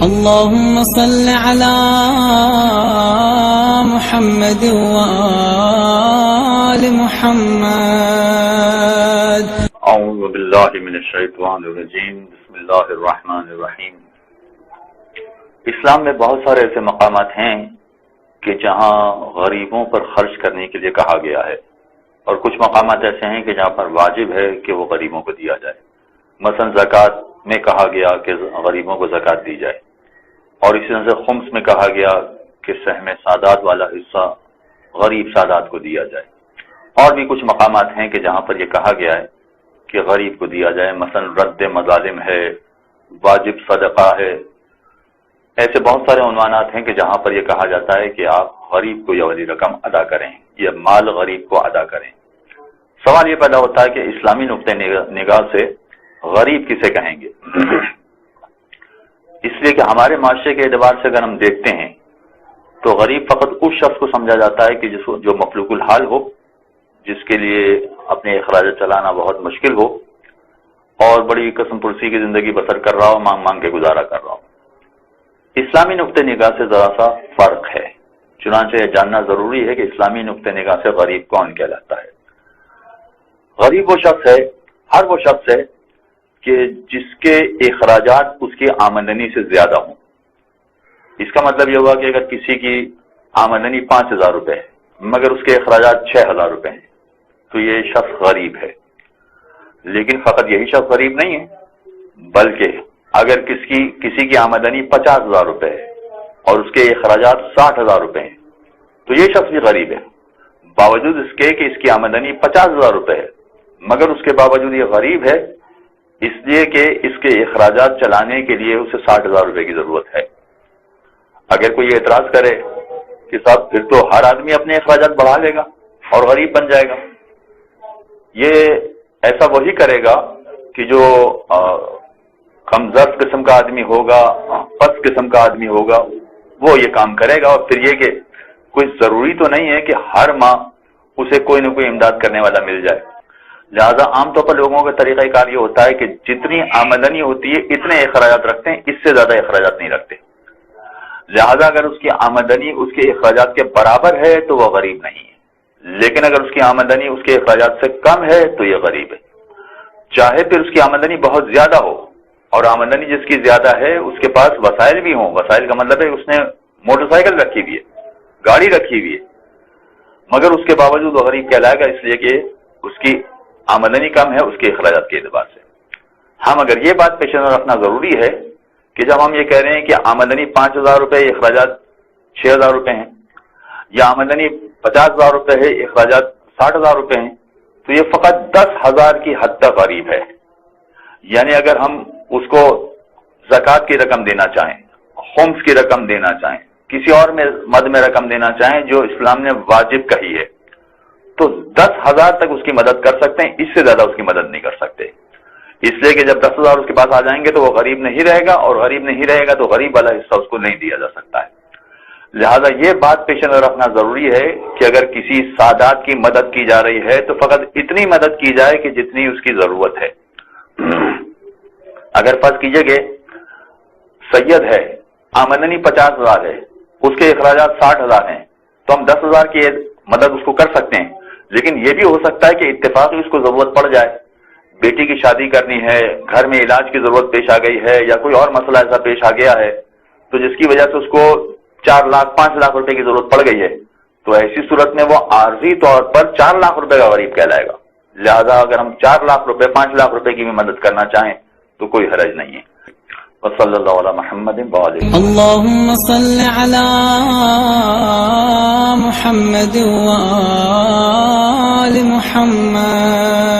اللهم صل على محمد وآل محمد. اعوذ باللہ من الشیطان الرجیم. بسم اللہ الرحمن الرحیم. اسلام میں بہت سارے ایسے مقامات ہیں کہ جہاں غریبوں پر خرچ کرنے کے لیے کہا گیا ہے، اور کچھ مقامات ایسے ہیں کہ جہاں پر واجب ہے کہ وہ غریبوں کو دیا جائے. مثلا زکوٰۃ میں کہا گیا کہ غریبوں کو زکوٰۃ دی جائے، اور اسی طرح سے خمس میں کہا گیا کہ سہم سادات والا حصہ غریب سادات کو دیا جائے. اور بھی کچھ مقامات ہیں کہ جہاں پر یہ کہا گیا ہے کہ غریب کو دیا جائے، مثلا رد مظالم ہے، واجب صدقہ ہے. ایسے بہت سارے عنوانات ہیں کہ جہاں پر یہ کہا جاتا ہے کہ آپ غریب کو یہ والی رقم ادا کریں، یہ مال غریب کو ادا کریں. سوال یہ پیدا ہوتا ہے کہ اسلامی نقطۂ نگاہ سے غریب کسے کہیں گے؟ اس لیے کہ ہمارے معاشرے کے اعتبار سے اگر ہم دیکھتے ہیں تو غریب فقط اس شخص کو سمجھا جاتا ہے کہ جو مفلوک الحال ہو، جس کے لیے اپنے اخراجات چلانا بہت مشکل ہو، اور بڑی قسم پرسی کی زندگی بسر کر رہا ہو، مانگ مانگ کے گزارا کر رہا ہو. اسلامی نقطۂ نگاہ سے ذرا سا فرق ہے، چنانچہ یہ جاننا ضروری ہے کہ اسلامی نقطۂ نگاہ سے غریب کون کہلاتا ہے. غریب وہ شخص ہے، ہر وہ شخص ہے کہ جس کے اخراجات اس کی آمدنی سے زیادہ ہوں. اس کا مطلب یہ ہوا کہ اگر کسی کی آمدنی 5,000 روپے ہے مگر اس کے اخراجات 6,000 روپے ہیں تو یہ شخص غریب ہے. لیکن فقط یہی شخص غریب نہیں ہے، بلکہ اگر کسی کی آمدنی 50,000 روپے ہے اور اس کے اخراجات 60,000 روپے ہیں تو یہ شخص بھی غریب ہے. باوجود اس کے کہ اس کی آمدنی 50,000 روپے ہے مگر اس کے باوجود یہ غریب ہے، اس لیے کہ اس کے اخراجات چلانے کے لیے اسے 60,000 روپے کی ضرورت ہے. اگر کوئی اعتراض کرے کہ صاحب پھر تو ہر آدمی اپنے اخراجات بڑھا لے گا اور غریب بن جائے گا، یہ ایسا وہی کرے گا کہ جو کمزور قسم کا آدمی ہوگا، پست قسم کا آدمی ہوگا، وہ یہ کام کرے گا. اور پھر یہ کہ کوئی ضروری تو نہیں ہے کہ ہر ماہ اسے کوئی نہ کوئی امداد کرنے والا مل جائے. لہذا عام طور پر لوگوں کا طریقہ کار یہ ہوتا ہے کہ جتنی آمدنی ہوتی ہے اتنے اخراجات رکھتے ہیں، اس سے زیادہ اخراجات نہیں رکھتے. لہذا اگر اس کی آمدنی اس کے اخراجات کے برابر ہے تو وہ غریب نہیں ہے، لیکن اگر اس کی آمدنی اس کے اخراجات سے کم ہے تو یہ غریب ہے. چاہے پھر اس کی آمدنی بہت زیادہ ہو، اور آمدنی جس کی زیادہ ہے اس کے پاس وسائل بھی ہوں. وسائل کا مطلب ہے اس نے موٹر سائیکل رکھی ہوئی ہے، گاڑی رکھی ہوئی ہے، مگر اس کے باوجود وہ غریب کہلائے گا، اس لیے کہ اس کی آمدنی کم ہے اس کے اخراجات کے اعتبار سے. ہم اگر یہ بات پیش نظر رکھنا ضروری ہے کہ جب ہم یہ کہہ رہے ہیں کہ آمدنی 5,000 روپے اخراجات 6,000 روپے ہیں، یا آمدنی 50,000 روپے ہے اخراجات 60,000 روپے ہیں، تو یہ فقط 10,000 کی حد تک غریب ہے. یعنی اگر ہم اس کو زکوٰۃ کی رقم دینا چاہیں، خمس کی رقم دینا چاہیں، کسی اور مد میں رقم دینا چاہیں جو اسلام نے واجب کہی ہے، تو 10,000 تک اس کی مدد کر سکتے ہیں، اس سے زیادہ اس کی مدد نہیں کر سکتے. اس لیے کہ جب 10,000 اس کے پاس آ جائیں گے تو وہ غریب نہیں رہے گا، اور غریب نہیں رہے گا تو غریب والا حصہ اس کو نہیں دیا جا سکتا ہے. لہذا یہ بات پیش نظر رکھنا ضروری ہے کہ اگر کسی سادات کی مدد کی جا رہی ہے تو فقط اتنی مدد کی جائے کہ جتنی اس کی ضرورت ہے. اگر فرض کیجئے کہ سید ہے، آمدنی 50,000 ہے، اس کے اخراجات 60,000 ہیں، تو ہم 10,000 کی مدد اس کو کر سکتے ہیں. لیکن یہ بھی ہو سکتا ہے کہ اتفاقی اس کو ضرورت پڑ جائے، بیٹی کی شادی کرنی ہے، گھر میں علاج کی ضرورت پیش آ گئی ہے، یا کوئی اور مسئلہ ایسا پیش آ گیا ہے تو جس کی وجہ سے اس کو 4 لاکھ 5 لاکھ روپے کی ضرورت پڑ گئی ہے، تو ایسی صورت میں وہ عارضی طور پر 4 لاکھ روپے کا غریب کہلائے گا. لہذا اگر ہم 4 لاکھ روپے 5 لاکھ روپے کی بھی مدد کرنا چاہیں تو کوئی حرج نہیں ہے. وصلی اللہ علی محمد وآلہ. اللهم صل على محمد وآل محمد.